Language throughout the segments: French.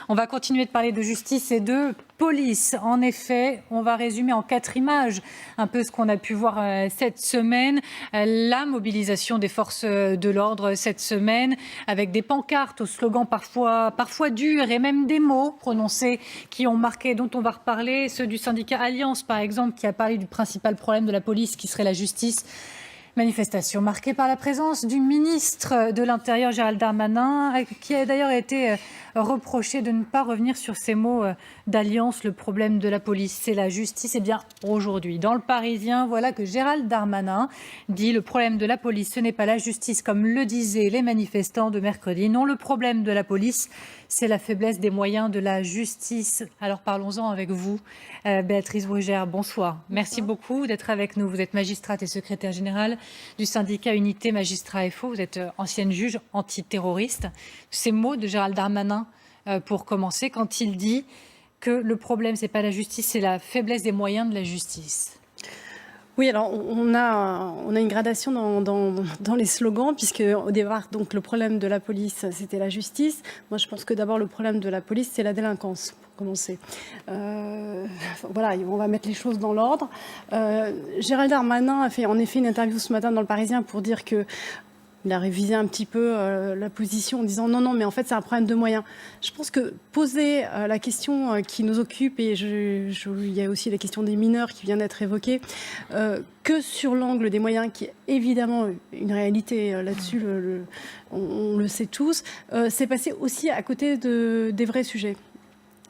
On va continuer de parler de justice et de police. En effet, on va résumer en 4 images un peu ce qu'on a pu voir cette semaine. La mobilisation des forces de l'ordre cette semaine avec des pancartes aux slogans parfois durs et même des mots prononcés qui ont marqué, dont on va reparler. Ceux du syndicat Alliance, par exemple, qui a parlé du principal problème de la police qui serait la justice. Manifestation marquée par la présence du ministre de l'Intérieur, Gérald Darmanin, qui a d'ailleurs été reproché de ne pas revenir sur ces mots d'Alliance. Le problème de la police, c'est la justice. Eh bien, aujourd'hui, dans Le Parisien, voilà que Gérald Darmanin dit: le problème de la police, ce n'est pas la justice, comme le disaient les manifestants de mercredi. Non, le problème de la police, c'est la faiblesse des moyens de la justice. Alors parlons-en avec vous, Béatrice Brugère. Bonsoir. Merci beaucoup d'être avec nous. Vous êtes magistrate et secrétaire générale du syndicat Unité Magistrats FO. Vous êtes ancienne juge antiterroriste. Ces mots de Gérald Darmanin, pour commencer, quand il dit que le problème, ce n'est pas la justice, c'est la faiblesse des moyens de la justice. Oui, alors on a une gradation dans les slogans, puisque au départ, donc, le problème de la police, c'était la justice. Moi, je pense que d'abord, le problème de la police, c'est la délinquance, pour commencer. Voilà, on va mettre les choses dans l'ordre. Gérald Darmanin a fait en effet une interview ce matin dans Le Parisien pour dire que il a révisé un petit peu la position en disant non, mais en fait, c'est un problème de moyens. Je pense que poser la question qui nous occupe, et il y a aussi la question des mineurs qui vient d'être évoquée, que sur l'angle des moyens, qui est évidemment une réalité là-dessus, on le sait tous, c'est passé aussi à côté des vrais sujets.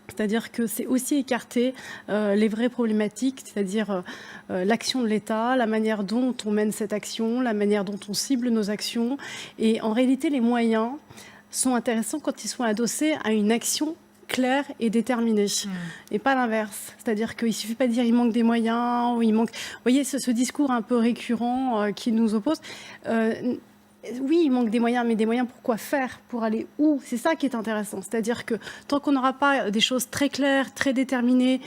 C'est-à-dire que c'est aussi écarter les vraies problématiques, c'est-à-dire l'action de l'État, la manière dont on mène cette action, la manière dont on cible nos actions. Et en réalité, les moyens sont intéressants quand ils sont adossés à une action claire et déterminée, et pas l'inverse. C'est-à-dire qu'il ne suffit pas de dire il manque des moyens, ou il manque... Vous voyez, ce discours un peu récurrent qui nous oppose... Oui, il manque des moyens, mais des moyens pour quoi faire? Pour aller où? C'est ça qui est intéressant. C'est-à-dire que tant qu'on n'aura pas des choses très claires, très déterminées,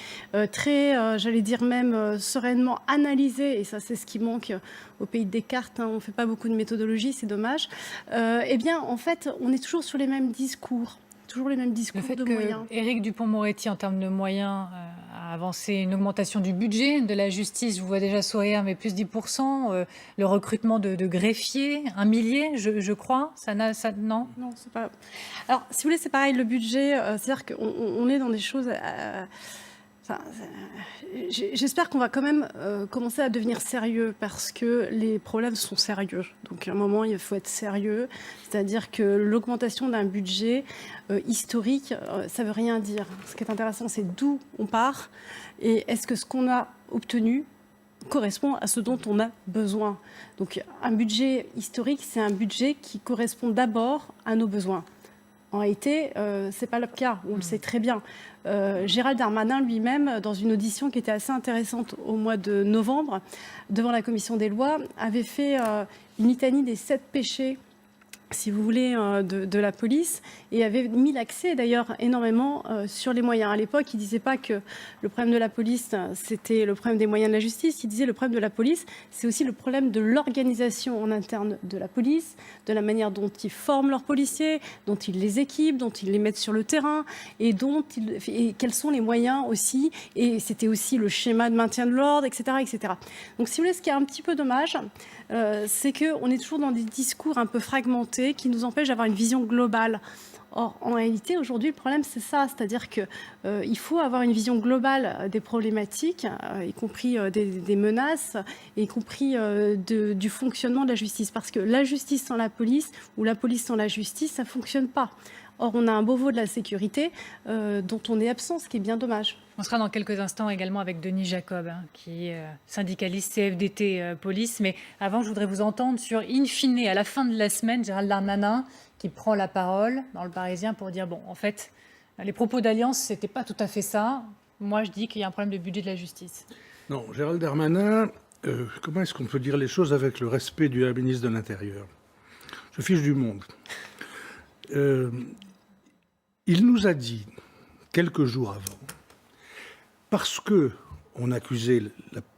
très, j'allais dire même sereinement analysées, et ça c'est ce qui manque au pays de Descartes, on ne fait pas beaucoup de méthodologie, c'est dommage, eh bien en fait on est toujours sur les mêmes discours. Toujours les mêmes discours de moyens. Éric Dupond-Moretti, en termes de moyens, a avancé une augmentation du budget de la justice. Je vous vois déjà sourire, mais plus 10%. Le recrutement de greffiers, 1 millier, je crois. Non, c'est pas... Alors, si vous voulez, c'est pareil, le budget, c'est-à-dire qu'on est dans des choses... J'espère qu'on va quand même commencer à devenir sérieux, parce que les problèmes sont sérieux. Donc à un moment, il faut être sérieux. C'est-à-dire que l'augmentation d'un budget historique, ça ne veut rien dire. Ce qui est intéressant, c'est d'où on part et est-ce que ce qu'on a obtenu correspond à ce dont on a besoin. Donc un budget historique, c'est un budget qui correspond d'abord à nos besoins. En réalité, ce n'est pas le cas, on le sait très bien. Gérald Darmanin lui-même, dans une audition qui était assez intéressante au mois de novembre, devant la commission des lois, avait fait une litanie des 7 péchés, si vous voulez, de la police, et avait mis l'accès d'ailleurs énormément sur les moyens. À l'époque, il ne disait pas que le problème de la police, c'était le problème des moyens de la justice. Il disait le problème de la police, c'est aussi le problème de l'organisation en interne de la police, de la manière dont ils forment leurs policiers, dont ils les équipent, dont ils les mettent sur le terrain, et quels sont les moyens aussi. Et c'était aussi le schéma de maintien de l'ordre, etc., etc. Donc, si vous voulez, ce qui est un petit peu dommage, c'est qu'on est toujours dans des discours un peu fragmentés qui nous empêchent d'avoir une vision globale. Or, en réalité, aujourd'hui, le problème, c'est ça. C'est-à-dire qu'il faut avoir une vision globale des problématiques, y compris des menaces, y compris du fonctionnement de la justice. Parce que la justice sans la police, ou la police sans la justice, ça ne fonctionne pas. Or, on a un Beauvau de la sécurité dont on est absent, ce qui est bien dommage. On sera dans quelques instants également avec Denis Jacob, qui est syndicaliste CFDT Police. Mais avant, je voudrais vous entendre sur, in fine, à la fin de la semaine, Gérald Darmanin qui prend la parole dans Le Parisien pour dire, bon, en fait, les propos d'Alliance, ce n'était pas tout à fait ça. Moi, je dis qu'il y a un problème de budget de la justice. Non, Gérald Darmanin, comment est-ce qu'on peut dire les choses avec le respect du ministre de l'Intérieur? Je fiche du monde. Il nous a dit, quelques jours avant, parce qu'on accusait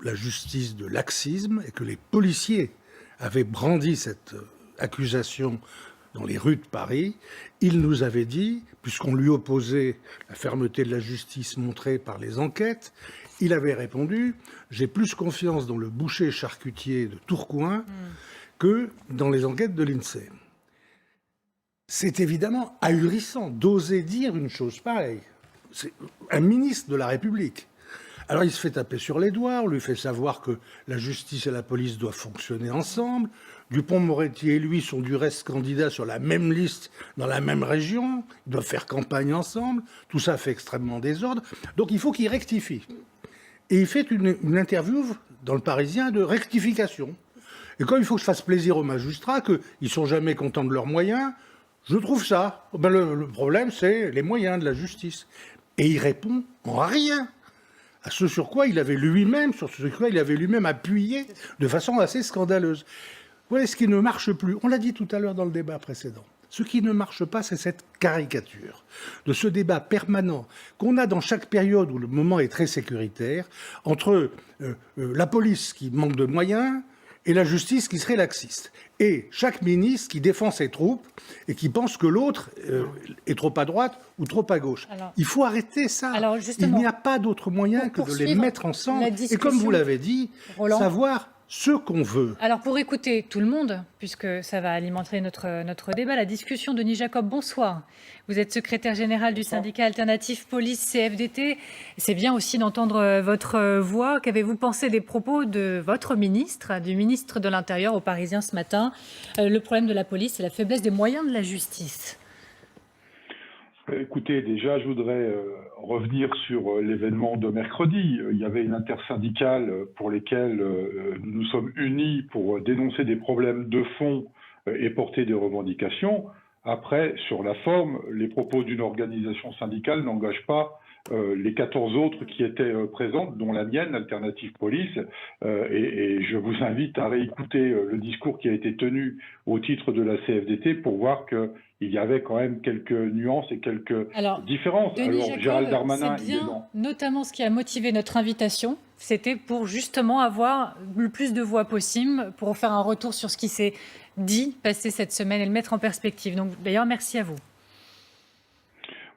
la justice de laxisme et que les policiers avaient brandi cette accusation dans les rues de Paris, il nous avait dit, puisqu'on lui opposait la fermeté de la justice montrée par les enquêtes, il avait répondu « J'ai plus confiance dans le boucher charcutier de Tourcoing que dans les enquêtes de l'INSEE ». C'est évidemment ahurissant d'oser dire une chose pareille. C'est un ministre de la République. Alors il se fait taper sur les doigts, on lui fait savoir que la justice et la police doivent fonctionner ensemble. Dupond-Moretti et lui sont du reste candidats sur la même liste dans la même région, ils doivent faire campagne ensemble, tout ça fait extrêmement désordre. Donc il faut qu'il rectifie. Et il fait une interview dans le Parisien de rectification. Et comme il faut que je fasse plaisir aux magistrats, qu'ils ne sont jamais contents de leurs moyens, je trouve ça. Ben le problème, c'est les moyens de la justice. Et il répond en rien à ce sur quoi il avait lui-même, appuyé de façon assez scandaleuse. Voilà ce qui ne marche plus. On l'a dit tout à l'heure dans le débat précédent. Ce qui ne marche pas, c'est cette caricature de ce débat permanent qu'on a dans chaque période où le moment est très sécuritaire, entre la police qui manque de moyens et la justice qui serait laxiste. Et chaque ministre qui défend ses troupes et qui pense que l'autre est trop à droite ou trop à gauche. Alors, il faut arrêter ça. Il n'y a pas d'autre moyen que de les mettre ensemble. Et comme vous l'avez dit, Roland, savoir ce qu'on veut. Alors pour écouter tout le monde, puisque ça va alimenter notre débat, la discussion, Denis Jacob, bonsoir. Vous êtes secrétaire général du syndicat alternatif police CFDT. C'est bien aussi d'entendre votre voix. Qu'avez-vous pensé des propos de votre ministre, du ministre de l'Intérieur aux Parisiens ce matin? Le problème de la police, c'est la faiblesse des moyens de la justice. Écoutez, déjà, je voudrais revenir sur l'événement de mercredi. Il y avait une intersyndicale pour lesquelles nous nous sommes unis pour dénoncer des problèmes de fond et porter des revendications. Après, sur la forme, les propos d'une organisation syndicale n'engagent pas les 14 autres qui étaient présentes, dont la mienne, Alternative Police, et je vous invite à réécouter le discours qui a été tenu au titre de la CFDT pour voir qu'il y avait quand même quelques nuances et quelques différences. Denis Jacob, Gérald Darmanin, c'est bien, notamment ce qui a motivé notre invitation, c'était pour justement avoir le plus de voix possible, pour faire un retour sur ce qui s'est dit, passé cette semaine et le mettre en perspective. Donc d'ailleurs, merci à vous.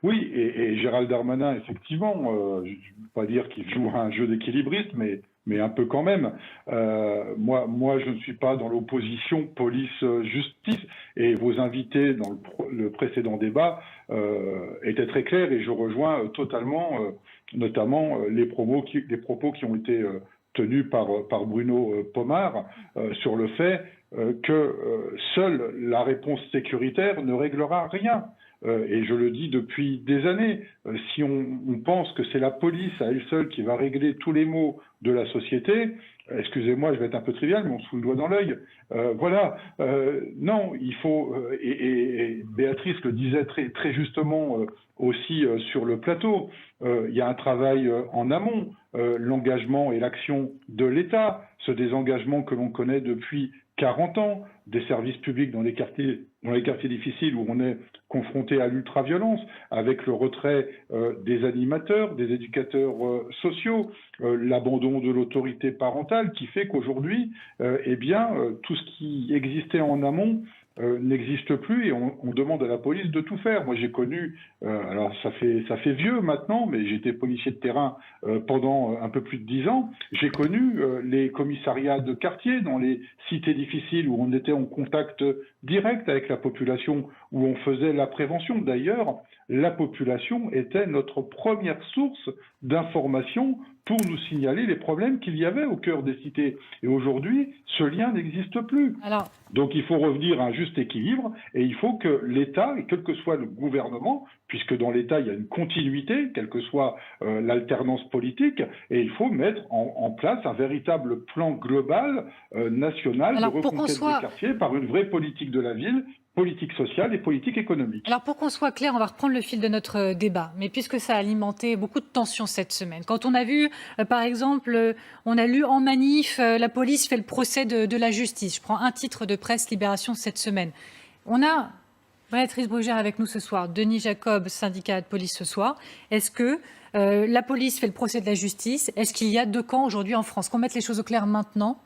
Oui, et Gérald Darmanin, effectivement, je ne veux pas dire qu'il joue un jeu d'équilibriste, mais un peu quand même. Moi, je ne suis pas dans l'opposition police-justice, et vos invités dans le précédent débat étaient très clairs, et je rejoins totalement, notamment les propos qui ont été tenus par Bruno Pomar sur le fait que seule la réponse sécuritaire ne réglera rien. Et je le dis depuis des années, si on pense que c'est la police à elle seule qui va régler tous les maux de la société, excusez-moi, je vais être un peu trivial, mais on se fout le doigt dans l'œil. Voilà, non, il faut, et Béatrice le disait très justement aussi sur le plateau, il y a un travail en amont, l'engagement et l'action de l'État, ce désengagement que l'on connaît depuis 40 ans, des services publics dans les quartiers difficiles où on est confronté à l'ultraviolence, avec le retrait des animateurs, des éducateurs sociaux, l'abandon de l'autorité parentale qui fait qu'aujourd'hui, tout ce qui existait en amont n'existe plus et on demande à la police de tout faire. Moi j'ai connu, alors ça fait vieux maintenant, mais j'étais policier de terrain pendant un peu plus de 10 ans, j'ai connu les commissariats de quartier dans les cités difficiles où on était en contact direct avec la population, où on faisait la prévention. D'ailleurs, la population était notre première source d'information pour nous signaler les problèmes qu'il y avait au cœur des cités. Et aujourd'hui, ce lien n'existe plus. Donc il faut revenir à un juste équilibre et il faut que l'État, et quel que soit le gouvernement, puisque dans l'État il y a une continuité, quelle que soit l'alternance politique, et il faut mettre en place un véritable plan global national de reconquête des quartiers par une vraie politique de la ville, politique sociale et politique économique. Alors pour qu'on soit clair, on va reprendre le fil de notre débat, mais puisque ça a alimenté beaucoup de tensions cette semaine. Quand on a vu, par exemple, on a lu en manif, la police fait le procès de la justice. Je prends un titre de presse Libération cette semaine. On a Béatrice Brugère avec nous ce soir, Denis Jacob, syndicat de police ce soir. Est-ce que la police fait le procès de la justice? Est-ce qu'il y a deux camps aujourd'hui en France? Qu'on mette les choses au clair maintenant.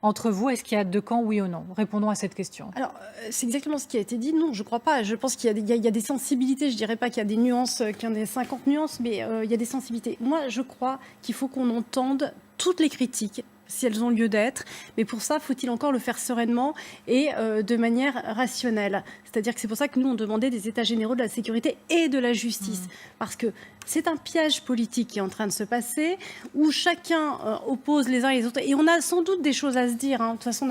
entre vous? Est-ce qu'il y a deux camps, oui ou non? Répondons à cette question. Alors, c'est exactement ce qui a été dit. Non, je ne crois pas. Je pense qu'il y a des sensibilités. Je ne dirais pas qu'il y a des nuances, qu'il y en a 50 nuances, mais il y a des sensibilités. Moi, je crois qu'il faut qu'on entende toutes les critiques, si elles ont lieu d'être. Mais pour ça, faut-il encore le faire sereinement et de manière rationnelle. C'est-à-dire que c'est pour ça que nous, on demandait des états généraux de la sécurité et de la justice. Parce que c'est un piège politique qui est en train de se passer, où chacun oppose les uns et les autres. Et on a sans doute des choses à se dire. De toute façon,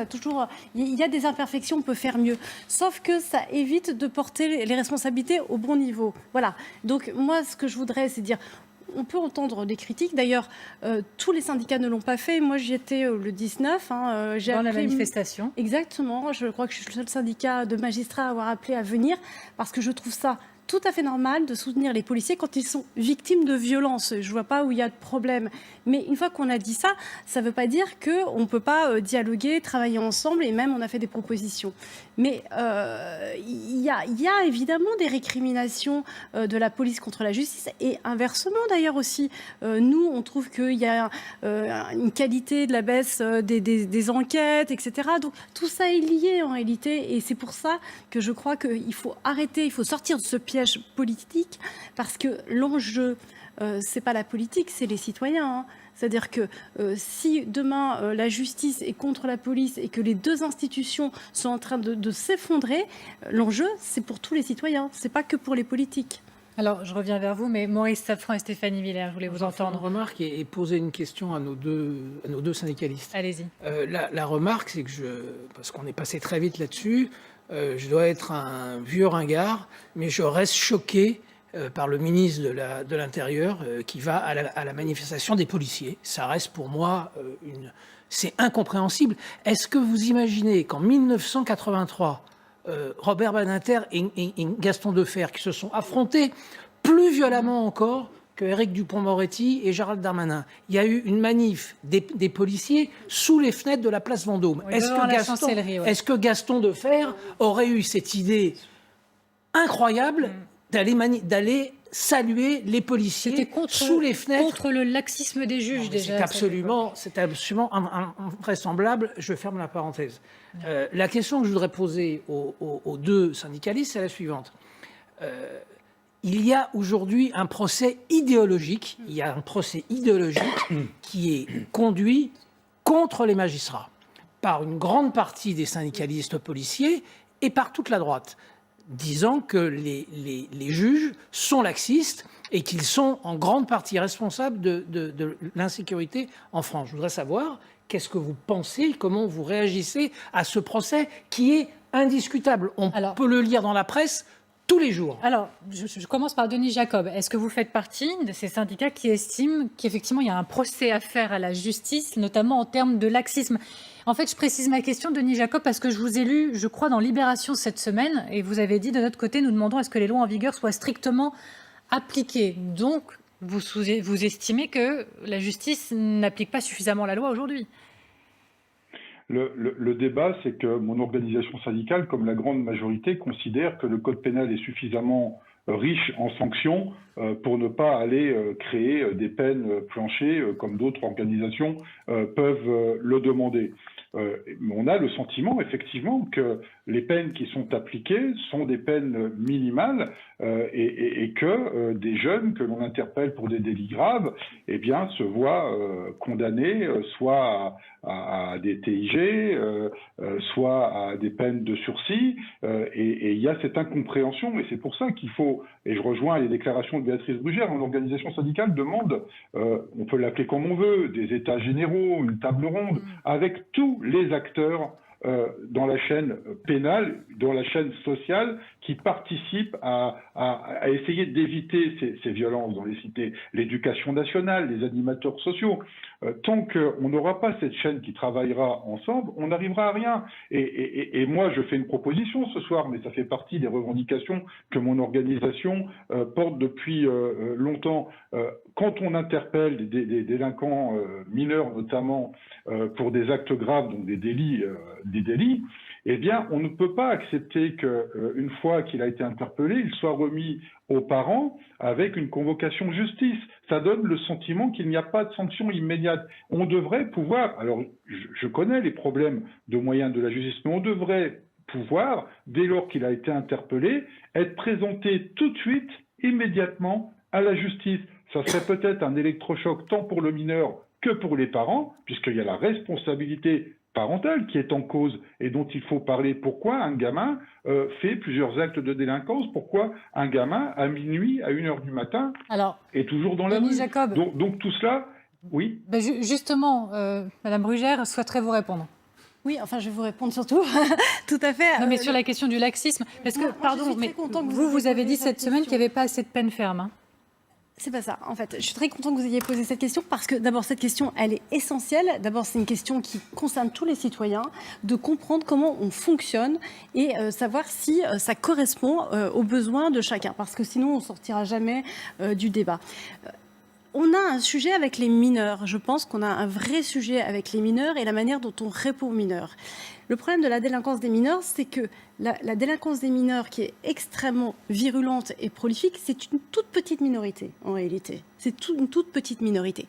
il y a des imperfections, on peut faire mieux. Sauf que ça évite de porter les responsabilités au bon niveau. Voilà. Donc moi, ce que je voudrais, c'est dire... On peut entendre des critiques. D'ailleurs, tous les syndicats ne l'ont pas fait. Moi, j'y étais le 19. Dans la manifestation. Exactement. Je crois que je suis le seul syndicat de magistrats à avoir appelé à venir parce que je trouve ça tout à fait normal de soutenir les policiers quand ils sont victimes de violences. Je ne vois pas où il y a de problème. Mais une fois qu'on a dit ça, ça ne veut pas dire qu'on ne peut pas dialoguer, travailler ensemble, et même on a fait des propositions. Mais il y a évidemment des récriminations de la police contre la justice, et inversement d'ailleurs aussi. Nous, on trouve qu'il y a une qualité de la baisse des enquêtes, etc. Donc tout ça est lié en réalité, et c'est pour ça que je crois qu'il faut arrêter, il faut sortir de ce piège politique, parce que l'enjeu, c'est pas la politique, c'est les citoyens. C'est-à-dire que si demain la justice est contre la police et que les deux institutions sont en train de s'effondrer, l'enjeu, c'est pour tous les citoyens, c'est pas que pour les politiques. Alors, je reviens vers vous, mais Maurice Safran et Stéphanie Villers, je voulais vous entendre. Une remarque et poser une question à nos deux syndicalistes. Allez-y. La remarque, c'est que parce qu'on est passé très vite là-dessus, je dois être un vieux ringard, mais je reste choqué par le ministre de l'Intérieur qui va à la manifestation des policiers. Ça reste pour moi c'est incompréhensible. Est-ce que vous imaginez qu'en 1983, Robert Badinter et Gaston Defferre, qui se sont affrontés plus violemment encore que Éric Dupond-Moretti et Gérald Darmanin, il y a eu une manif des policiers sous les fenêtres de la place Vendôme. Oui, est-ce que Gaston Defferre aurait eu cette idée incroyable d'aller saluer les policiers sous les fenêtres? Contre le laxisme des juges, déjà. C'est absolument invraisemblable. Je ferme la parenthèse. La question que je voudrais poser aux deux syndicalistes, c'est la suivante. Il y a aujourd'hui un procès idéologique. Il y a un procès idéologique qui est conduit contre les magistrats par une grande partie des syndicalistes policiers et par toute la droite, disant que les juges sont laxistes et qu'ils sont en grande partie responsables de l'insécurité en France. Je voudrais savoir qu'est-ce que vous pensez, comment vous réagissez à ce procès qui est indiscutable. On peut le lire dans la presse tous les jours. Alors, je commence par Denis Jacob. Est-ce que vous faites partie de ces syndicats qui estiment qu'effectivement il y a un procès à faire à la justice, notamment en termes de laxisme? En fait, je précise ma question, Denis Jacob, parce que je vous ai lu, je crois, dans Libération cette semaine, et vous avez dit, de notre côté, nous demandons à ce que les lois en vigueur soient strictement appliquées. Donc, vous estimez que la justice n'applique pas suffisamment la loi aujourd'hui? Le débat, c'est que mon organisation syndicale, comme la grande majorité, considère que le code pénal est suffisamment riche en sanctions pour ne pas aller créer des peines planchées comme d'autres organisations peuvent le demander. On a le sentiment effectivement que les peines qui sont appliquées sont des peines minimales et que des jeunes que l'on interpelle pour des délits graves se voient condamnés soit à des TIG, soit à des peines de sursis, et il y a cette incompréhension, et c'est pour ça qu'il faut, et je rejoins les déclarations de Béatrice Brugère, l'organisation syndicale demande, on peut l'appeler comme on veut, des états généraux, une table ronde, avec tous les acteurs dans la chaîne pénale, dans la chaîne sociale, qui participent à essayer d'éviter ces violences dans les cités. L'éducation nationale, les animateurs sociaux. Tant qu'on n'aura pas cette chaîne qui travaillera ensemble, on n'arrivera à rien. Et moi, je fais une proposition ce soir, mais ça fait partie des revendications que mon organisation porte depuis longtemps. Quand on interpelle des délinquants mineurs, notamment pour des actes graves, donc des délits, eh bien, on ne peut pas accepter qu'une fois qu'il a été interpellé, il soit remis aux parents avec une convocation de justice. Ça donne le sentiment qu'il n'y a pas de sanction immédiate. On devrait pouvoir, alors je connais les problèmes de moyens de la justice, mais on devrait pouvoir, dès lors qu'il a été interpellé, être présenté tout de suite, immédiatement, à la justice. Ça serait peut-être un électrochoc tant pour le mineur que pour les parents, puisqu'il y a la responsabilité parentale qui est en cause et dont il faut parler. Pourquoi un gamin fait plusieurs actes de délinquance? Pourquoi un gamin, à minuit, à 1h du matin, est toujours dans la rue? Jacob. Donc tout cela, oui. Ben justement, Madame Brugère souhaiterait vous répondre. Oui, enfin, je vais vous répondre surtout. Tout à fait. Non, mais sur la question du laxisme, parce que, pardon, mais vous avez dit cette semaine qu'il n'y avait pas assez de peine ferme. Hein. C'est pas ça, en fait. Je suis très contente que vous ayez posé cette question parce que, d'abord, cette question, elle est essentielle. D'abord, c'est une question qui concerne tous les citoyens, de comprendre comment on fonctionne et savoir si ça correspond aux besoins de chacun. Parce que sinon, on ne sortira jamais du débat. On a un sujet avec les mineurs. Je pense qu'on a un vrai sujet avec les mineurs et la manière dont on répond aux mineurs. Le problème de la délinquance des mineurs, c'est que la délinquance des mineurs, qui est extrêmement virulente et prolifique, c'est une toute petite minorité, en réalité. C'est une toute petite minorité.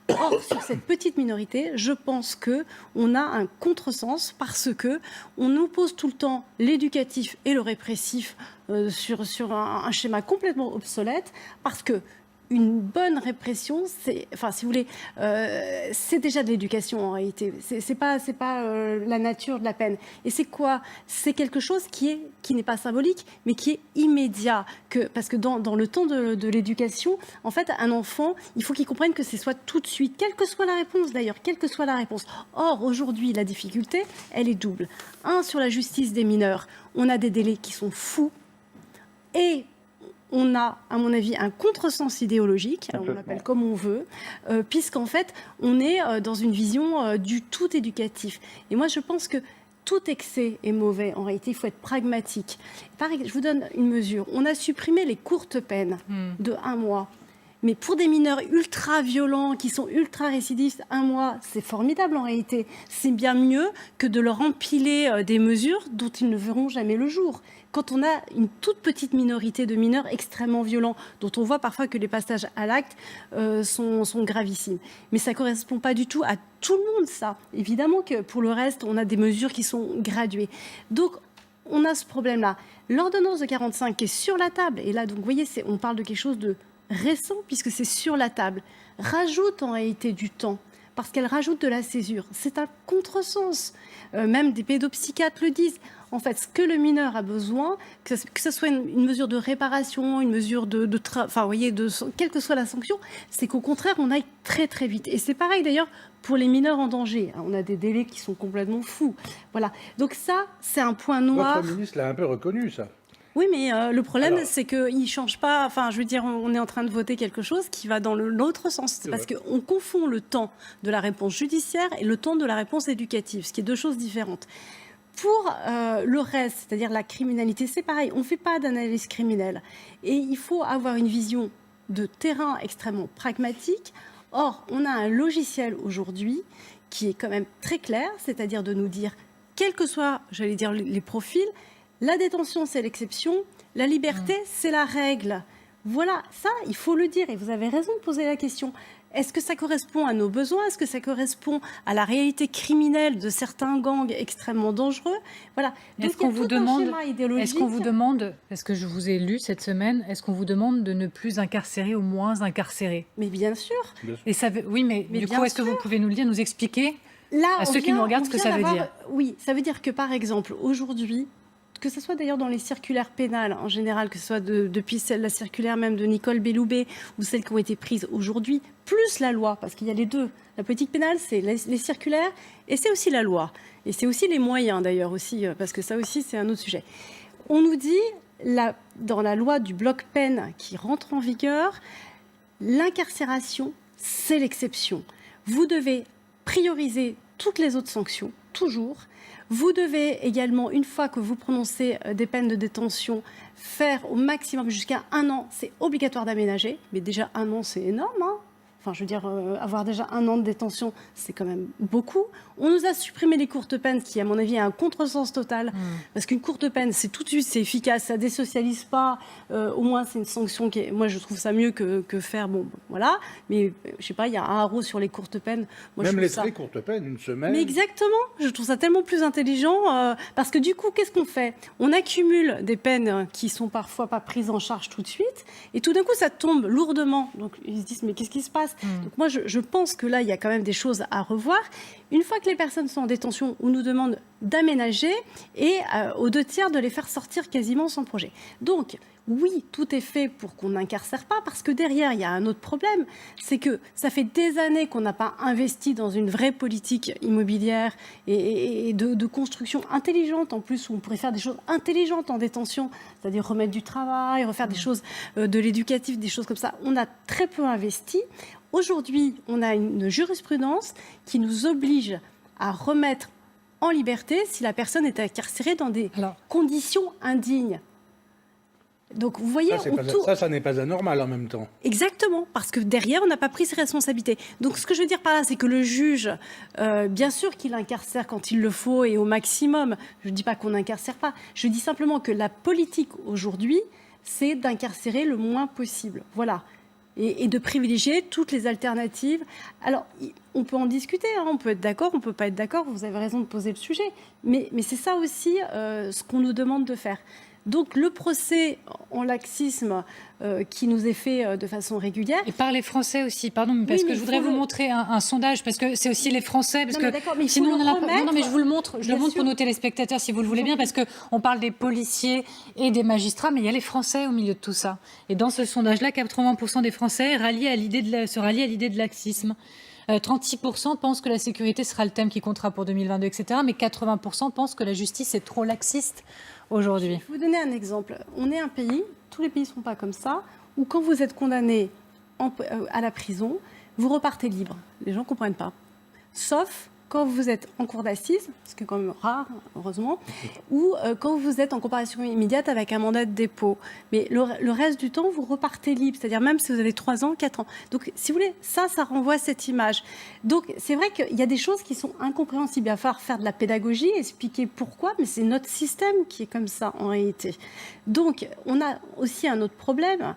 Or, sur cette petite minorité, je pense qu'on a un contresens parce qu'on oppose tout le temps l'éducatif et le répressif sur un schéma complètement obsolète, parce que une bonne répression, c'est, enfin, si vous voulez, c'est déjà de l'éducation en réalité. C'est pas la nature de la peine. Et c'est quoi? C'est quelque chose qui n'est pas symbolique, mais qui est immédiat. Parce que dans le temps de l'éducation, en fait, un enfant, il faut qu'il comprenne que c'est soit tout de suite, quelle que soit la réponse d'ailleurs, quelle que soit la réponse. Or, aujourd'hui, la difficulté, elle est double. Sur la justice des mineurs, on a des délais qui sont fous et on a, à mon avis, un contresens idéologique, on l'appelle comme on veut, puisqu'en fait, on est dans une vision du tout éducatif. Et moi, je pense que tout excès est mauvais. En réalité, il faut être pragmatique. Je vous donne une mesure. On a supprimé les courtes peines de 1 mois. Mais pour des mineurs ultra violents, qui sont ultra récidivistes, 1 mois, c'est formidable en réalité. C'est bien mieux que de leur empiler des mesures dont ils ne verront jamais le jour. Quand on a une toute petite minorité de mineurs extrêmement violents, dont on voit parfois que les passages à l'acte sont gravissimes. Mais ça ne correspond pas du tout à tout le monde, ça. Évidemment que pour le reste, on a des mesures qui sont graduées. Donc, on a ce problème-là. L'ordonnance de 45 qui est sur la table, et là, donc, vous voyez, on parle de quelque chose de récent, puisque c'est sur la table, rajoute en réalité du temps, parce qu'elle rajoute de la césure. C'est un contresens. Même des pédopsychiatres le disent. En fait, ce que le mineur a besoin, que ce soit une mesure de réparation, une mesure enfin, vous voyez, quelle que soit la sanction, c'est qu'au contraire, on aille très très vite. Et c'est pareil d'ailleurs pour les mineurs en danger. On a des délais qui sont complètement fous. Voilà. Donc ça, c'est un point noir. Votre ministre l'a un peu reconnu, ça. Oui, mais le problème, c'est qu'il ne change pas. Enfin, je veux dire, on est en train de voter quelque chose qui va dans l'autre sens. C'est parce qu'on confond le temps de la réponse judiciaire et le temps de la réponse éducative, ce qui est deux choses différentes. Pour le reste, c'est-à-dire la criminalité, c'est pareil. On ne fait pas d'analyse criminelle. Et il faut avoir une vision de terrain extrêmement pragmatique. Or, on a un logiciel aujourd'hui qui est quand même très clair, c'est-à-dire de nous dire, quels que soient, j'allais dire, les profils, la détention, c'est l'exception, la liberté, c'est la règle. Voilà, ça, il faut le dire. Et vous avez raison de poser la question. Est-ce que ça correspond à nos besoins? Est-ce que ça correspond à la réalité criminelle de certains gangs extrêmement dangereux? Voilà. Est-ce qu'on vous demande, parce que je vous ai lu cette semaine, est-ce qu'on vous demande de ne plus incarcérer ou moins incarcérer? Mais bien sûr. Et ça veut, oui, mais du coup, est-ce que vous pouvez nous le dire, nous expliquer à ceux qui nous regardent ce que ça veut dire? Oui, ça veut dire que, par exemple, aujourd'hui, que ce soit d'ailleurs dans les circulaires pénales en général, que ce soit depuis la circulaire même de Nicole Belloubet ou celles qui ont été prises aujourd'hui, plus la loi, parce qu'il y a les deux. La politique pénale, c'est les circulaires et c'est aussi la loi. Et c'est aussi les moyens d'ailleurs aussi, parce que ça aussi c'est un autre sujet. On nous dit, dans la loi du bloc peine qui rentre en vigueur, l'incarcération, c'est l'exception. Vous devez prioriser toutes les autres sanctions, toujours. Vous devez également, une fois que vous prononcez des peines de détention, faire au maximum jusqu'à 1 an. C'est obligatoire d'aménager, mais déjà 1 an, c'est énorme. Enfin, je veux dire, avoir déjà 1 an de détention, c'est quand même beaucoup. On nous a supprimé les courtes peines, qui, à mon avis, est un contresens total. Parce qu'une courte peine, c'est tout de suite, c'est efficace, ça désocialise pas. Au moins, c'est une sanction qui est... Moi, je trouve ça mieux que faire... Bon, voilà. Mais, je sais pas, il y a 1 euro sur les courtes peines. Moi, Même les ça... très courtes peines, 1 semaine. Mais exactement. Je trouve ça tellement plus intelligent. Parce que du coup, qu'est-ce qu'on fait? On accumule des peines qui sont parfois pas prises en charge tout de suite. Et tout d'un coup, ça tombe lourdement. Donc, ils se disent, mais qu'est-ce qui se passe? Donc moi, je pense que là, il y a quand même des choses à revoir. Une fois que les personnes sont en détention, on nous demande d'aménager et aux 2/3 de les faire sortir quasiment sans projet. Donc, oui, tout est fait pour qu'on n'incarcère pas, parce que derrière, il y a un autre problème, c'est que ça fait des années qu'on n'a pas investi dans une vraie politique immobilière et de construction intelligente, en plus, où on pourrait faire des choses intelligentes en détention, c'est-à-dire remettre du travail, refaire des choses de l'éducatif, des choses comme ça. On a très peu investi. Aujourd'hui, on a une jurisprudence qui nous oblige à remettre en liberté si la personne est incarcérée dans des conditions indignes. Donc, vous voyez, ça n'est pas anormal en même temps. Exactement, parce que derrière, on n'a pas pris ses responsabilités. Donc, ce que je veux dire par là, c'est que le juge, bien sûr qu'il incarcère quand il le faut et au maximum. Je ne dis pas qu'on n'incarcère pas. Je dis simplement que la politique aujourd'hui, c'est d'incarcérer le moins possible. Voilà. Et de privilégier toutes les alternatives. Alors, on peut en discuter, hein, on peut être d'accord, on ne peut pas être d'accord, vous avez raison de poser le sujet. Mais c'est ça aussi ce qu'on nous demande de faire. Donc le procès en laxisme qui nous est fait de façon régulière. Et par les Français aussi, pardon, parce que je voudrais vous montrer un sondage, parce que c'est aussi les Français, parce que sinon on n'a pas... Non, mais je vous le montre, pour nos téléspectateurs si vous le voulez bien, parce qu'on parle des policiers et des magistrats, mais il y a les Français au milieu de tout ça. Et dans ce sondage-là, 80% des Français se rallient à l'idée de laxisme. 36% pensent que la sécurité sera le thème qui comptera pour 2022, etc. Mais 80% pensent que la justice est trop laxiste aujourd'hui. Je vais vous donner un exemple. On est un pays, tous les pays ne sont pas comme ça, où quand vous êtes condamné à la prison, vous repartez libre. Les gens ne comprennent pas. Sauf quand vous êtes en cour d'assises, ce qui est quand même rare, heureusement, ou quand vous êtes en comparution immédiate avec un mandat de dépôt. Mais le reste du temps, vous repartez libre, c'est-à-dire même si vous avez 3 ans, 4 ans. Donc, si vous voulez, ça renvoie cette image. Donc, c'est vrai qu'il y a des choses qui sont incompréhensibles. Il va falloir faire de la pédagogie, expliquer pourquoi, mais c'est notre système qui est comme ça, en réalité. Donc, on a aussi un autre problème,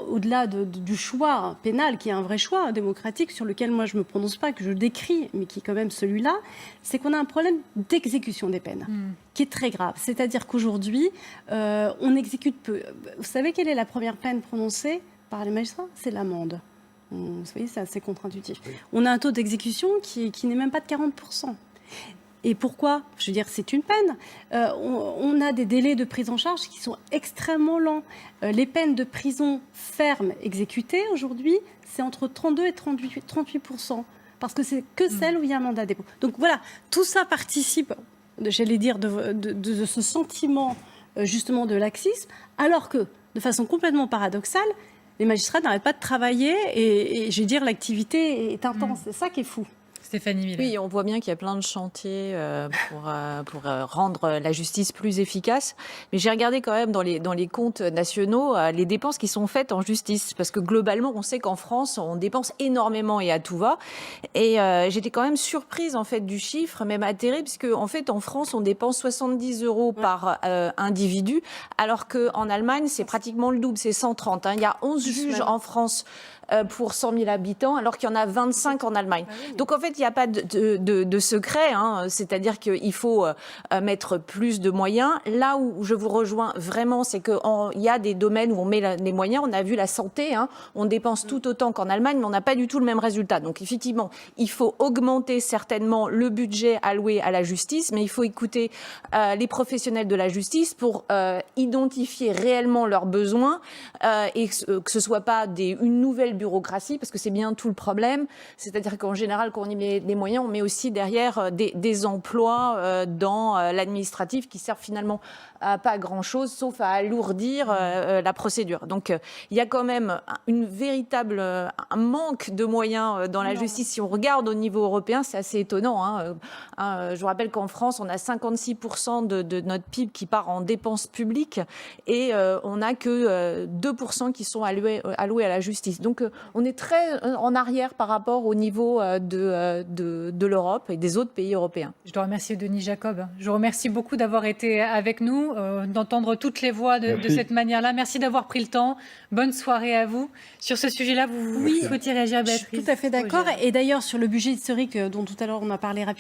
au-delà du choix pénal, qui est un vrai choix démocratique, sur lequel moi je ne me prononce pas, que je décris, mais qui est quand même celui-là, c'est qu'on a un problème d'exécution des peines, qui est très grave. C'est-à-dire qu'aujourd'hui, on exécute peu. Vous savez quelle est la première peine prononcée par les magistrats? C'est l'amende. Vous voyez, c'est assez contre-intuitif. Oui. On a un taux d'exécution qui n'est même pas de 40%. Et pourquoi? Je veux dire, c'est une peine. On a des délais de prise en charge qui sont extrêmement lents. Les peines de prison ferme exécutées, aujourd'hui, c'est entre 32 et 38%. Parce que c'est que celle où il y a un mandat de dépôt. Donc voilà, tout ça participe, j'allais dire, de ce sentiment, justement, de laxisme, alors que, de façon complètement paradoxale, les magistrats n'arrêtent pas de travailler et je veux dire, l'activité est intense. C'est ça qui est fou. Stéphanie Miller. Oui, on voit bien qu'il y a plein de chantiers pour rendre la justice plus efficace. Mais j'ai regardé quand même dans les comptes nationaux les dépenses qui sont faites en justice. Parce que globalement, on sait qu'en France, on dépense énormément et à tout va. Et j'étais quand même surprise en fait du chiffre, même atterrée, puisque en fait en France, on dépense 70 € par individu, alors qu'en Allemagne, c'est pratiquement le double, c'est 130. Il y a 11 juges en France pour 100 000 habitants, alors qu'il y en a 25 en Allemagne. Donc en fait, il n'y a pas de secret, c'est-à-dire qu'il faut mettre plus de moyens. Là où je vous rejoins vraiment, c'est qu'il y a des domaines où on met les moyens. On a vu la santé, on dépense tout autant qu'en Allemagne, mais on n'a pas du tout le même résultat. Donc effectivement, il faut augmenter certainement le budget alloué à la justice, mais il faut écouter les professionnels de la justice pour identifier réellement leurs besoins et que ce ne soit pas une nouvelle bureaucratie, parce que c'est bien tout le problème. C'est-à-dire qu'en général, quand on les moyens, on met aussi derrière des emplois dans l'administratif qui servent finalement à pas grand-chose, sauf à alourdir la procédure. Donc il y a quand même un manque de moyens dans la justice. Si on regarde au niveau européen, c'est assez étonnant. Je vous rappelle qu'en France, on a 56% de notre PIB qui part en dépenses publiques et on n'a que 2% qui sont alloués à la justice. Donc on est très en arrière par rapport au niveau de l'Europe et des autres pays européens. Je dois remercier Denis Jacob. Je vous remercie beaucoup d'avoir été avec nous, d'entendre toutes les voix de cette manière-là. Merci d'avoir pris le temps. Bonne soirée à vous. Sur ce sujet-là, vous souhaitiez réagir, Béatrice? Je suis tout à fait d'accord. Et d'ailleurs, sur le budget historique dont tout à l'heure on a parlé rapidement,